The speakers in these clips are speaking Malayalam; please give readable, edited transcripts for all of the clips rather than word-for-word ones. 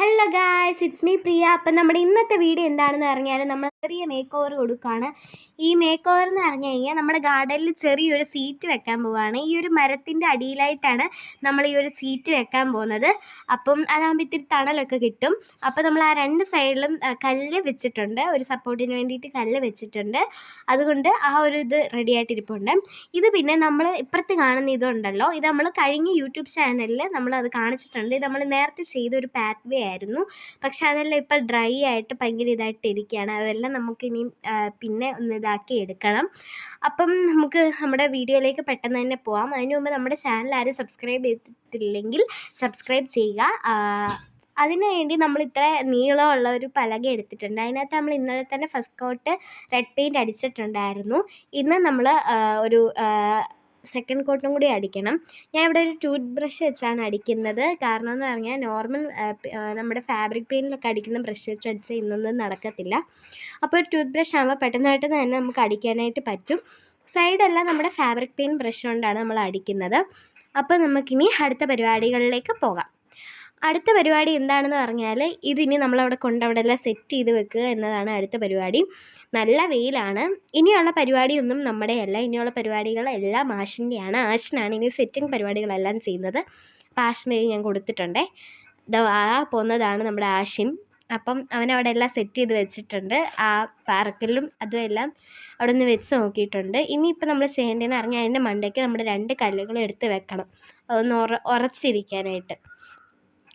ഹലോ ഗായ്സ്, ഇറ്റ്സ് മീ പ്രിയ. അപ്പം നമ്മുടെ ഇന്നത്തെ വീഡിയോ എന്താണെന്ന് പറഞ്ഞാൽ നമ്മൾ ചെറിയ മേക്ക് ഓവർ കൊടുക്കുകയാണ്. ഈ മേക്ക് ഓവർ എന്ന് പറഞ്ഞു കഴിഞ്ഞാൽ നമ്മുടെ ഗാർഡനിൽ ചെറിയൊരു സീറ്റ് വെക്കാൻ പോവുകയാണ്. ഈ ഒരു മരത്തിൻ്റെ അടിയിലായിട്ടാണ് നമ്മൾ ഈ ഒരു സീറ്റ് വെക്കാൻ പോകുന്നത്. അപ്പം അതാകുമ്പോൾ ഇത്തിരി തണലൊക്കെ കിട്ടും. അപ്പോൾ നമ്മൾ ആ രണ്ട് സൈഡിലും കല്ല് വെച്ചിട്ടുണ്ട്, ഒരു സപ്പോർട്ടിന് വേണ്ടിയിട്ട് കല്ല് വെച്ചിട്ടുണ്ട്. അതുകൊണ്ട് ആ ഒരു ഇത് റെഡി ആയിട്ടിരിപ്പുണ്ട്. ഇത് പിന്നെ നമ്മൾ ഇപ്പുറത്ത് കാണുന്ന ഇതുണ്ടല്ലോ, ഇത് നമ്മൾ കഴിഞ്ഞ യൂട്യൂബ് ചാനലിൽ നമ്മളത് കാണിച്ചിട്ടുണ്ട്. ഇത് നമ്മൾ നേരത്തെ ചെയ്തൊരു പാത്ത് വേ ആയിരുന്നു. പക്ഷെ അതെല്ലാം ഇപ്പോൾ ഡ്രൈ ആയിട്ട് ഭയങ്കര ഇതായിട്ട് ഇരിക്കുകയാണ്. അതെല്ലാം നമുക്കിനി പിന്നെ ഒന്ന് ഇതാക്കി എടുക്കണം. അപ്പം നമുക്ക് നമ്മുടെ വീഡിയോയിലേക്ക് പെട്ടെന്ന് തന്നെ പോവാം. അതിന് മുമ്പ് നമ്മുടെ ചാനൽ ആരും സബ്സ്ക്രൈബ് ചെയ്തിട്ടില്ലെങ്കിൽ സബ്സ്ക്രൈബ് ചെയ്യുക. അതിന് വേണ്ടി നമ്മൾ ഇത്ര നീളമുള്ള ഒരു പലക എടുത്തിട്ടുണ്ട്. അതിനകത്ത് നമ്മൾ ഇന്നലെ തന്നെ ഫസ്റ്റ് കോട്ട് റെഡ് പെയിൻറ്റ് അടിച്ചിട്ടുണ്ടായിരുന്നു. ഇന്ന് നമ്മൾ ഒരു സെക്കൻഡ് കോട്ടും കൂടി അടിക്കണം. ഞാൻ ഇവിടെ ഒരു ടൂത്ത് ബ്രഷ് വെച്ചാണ് അടിക്കുന്നത്. കാരണം എന്ന് പറഞ്ഞാൽ നോർമൽ നമ്മുടെ ഫാബ്രിക് പെയിൻറ്റിലൊക്കെ അടിക്കുന്ന ബ്രഷ് വെച്ച് അടിച്ചാൽ ഇന്നൊന്നും നടക്കത്തില്ല. അപ്പോൾ ഒരു ടൂത്ത് ബ്രഷ് ആകുമ്പോൾ പെട്ടെന്നായിട്ട് തന്നെ നമുക്ക് അടിക്കാനായിട്ട് പറ്റും. സൈഡെല്ലാം നമ്മുടെ ഫാബ്രിക് പെയിൻറ്റ് ബ്രഷ് കൊണ്ടാണ് നമ്മൾ അടിക്കുന്നത്. അപ്പോൾ നമുക്കിനി അടുത്ത പരിപാടികളിലേക്ക് പോകാം. അടുത്ത പരിപാടി എന്താണെന്ന് പറഞ്ഞാൽ ഇതിനി നമ്മളവിടെ എല്ലാം സെറ്റ് ചെയ്ത് വെക്കുക എന്നതാണ് അടുത്ത പരിപാടി. നല്ല വെയിലാണ്. ഇനിയുള്ള പരിപാടിയൊന്നും നമ്മുടെയല്ല. ഇനിയുള്ള പരിപാടികളെല്ലാം ആഷിൻ്റെയാണ്. ആഷിനാണ് ഇനി സെറ്റിംഗ് പരിപാടികളെല്ലാം ചെയ്യുന്നത്. അപ്പോൾ ആഷിന് ഞാൻ കൊടുത്തിട്ടുണ്ടേ. പോകുന്നതാണ് നമ്മുടെ ആഷിൻ. അപ്പം അവനവിടെ എല്ലാം സെറ്റ് ചെയ്ത് വെച്ചിട്ടുണ്ട്. ആ പാറക്കല്ലും അതുമെല്ലാം അവിടെ നിന്ന് വെച്ച് നോക്കിയിട്ടുണ്ട്. ഇനിയിപ്പോൾ നമ്മൾ ചെയ്യേണ്ടതെന്ന് പറഞ്ഞാൽ അതിൻ്റെ മണ്ടയ്ക്ക് നമ്മുടെ 2 കല്ലുകളും എടുത്ത് വെക്കണം, അതൊന്ന് ഉറച്ചിരിക്കാനായിട്ട്.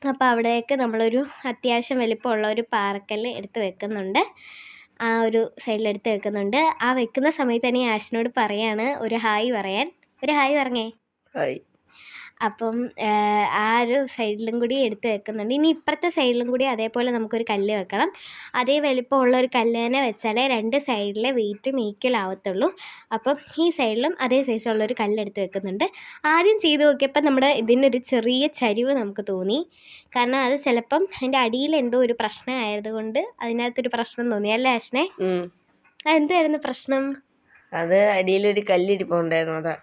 അപ്പോൾ അവിടേക്ക് നമ്മളൊരു അത്യാവശ്യം വലിപ്പമുള്ള ഒരു പാറക്കല്ല് എടുത്ത് വെക്കുന്നുണ്ട്. ആ ഒരു സൈഡിലെടുത്ത് വെക്കുന്നുണ്ട്. ആ വെക്കുന്ന സമയത്ത് തന്നെ ആഷിനോട് പറയാണ് ഒരു ഹായ് പറയാൻ. ഒരു ഹായ് പറഞ്ഞേ. ഹായ്. അപ്പം ആ ഒരു സൈഡിലും കൂടി എടുത്ത് വെക്കുന്നുണ്ട്. ഇനി ഇപ്പുറത്തെ സൈഡിലും കൂടി അതേപോലെ നമുക്കൊരു കല്ല് വെക്കണം. അതേ വലിപ്പമുള്ള ഒരു കല്ല് തന്നെ വെച്ചാലേ 2 സൈഡിലെ വെയിറ്റും ഈക്വൽ ആവത്തുള്ളൂ. അപ്പം ഈ സൈഡിലും അതേ സൈസുള്ളൊരു കല്ലെടുത്ത് വെക്കുന്നുണ്ട്. ആദ്യം ചെയ്ത് നോക്കിയപ്പോൾ നമ്മുടെ ഇതിനൊരു ചെറിയ ചരിവ് നമുക്ക് തോന്നി. കാരണം അത് ചിലപ്പം അതിൻ്റെ അടിയിൽ എന്തോ ഒരു പ്രശ്നം ആയതുകൊണ്ട് അതിനകത്തൊരു പ്രശ്നം തോന്നി അല്ലേ ആഷിനെ? അതെന്തായിരുന്നു പ്രശ്നം? അത് അടിയിലൊരു കല്ലിരിപ്പുണ്ടായിരുന്നു, അതാ.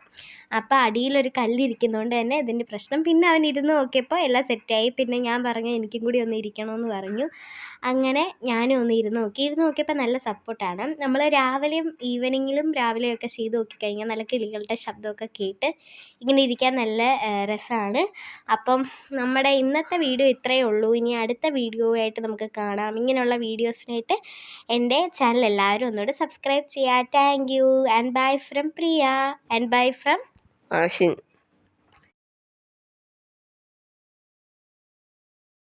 അപ്പോൾ അടിയിലൊരു കല്ലിരിക്കുന്നതുകൊണ്ട് തന്നെ ഇതിൻ്റെ പ്രശ്നം. പിന്നെ അവൻ ഇരുന്ന് നോക്കിയപ്പോൾ എല്ലാം സെറ്റായി. പിന്നെ ഞാൻ പറഞ്ഞു എനിക്കും കൂടി ഒന്ന് ഇരിക്കണമെന്ന് പറഞ്ഞു. അങ്ങനെ ഞാനും ഒന്ന് ഇരുന്ന് നോക്കിയപ്പോൾ നല്ല സപ്പോർട്ടാണ്. നമ്മൾ രാവിലെയും ഈവനിങ്ങിലും രാവിലെയൊക്കെ ചെയ്ത് നോക്കിക്കഴിഞ്ഞാൽ നല്ല കിളികളുടെ ശബ്ദമൊക്കെ കേട്ട് ഇങ്ങനെ ഇരിക്കാൻ നല്ല രസമാണ്. അപ്പം നമ്മുടെ ഇന്നത്തെ വീഡിയോ ഇത്രയേ ഉള്ളൂ. ഇനി അടുത്ത വീഡിയോ ആയിട്ട് നമുക്ക് കാണാം. ഇങ്ങനെയുള്ള വീഡിയോസിനായിട്ട് എൻ്റെ ചാനൽ എല്ലാവരും ഒന്നുകൂടെ സബ്സ്ക്രൈബ് ചെയ്യുക. Thank you and bye from Priya and bye from Ashin.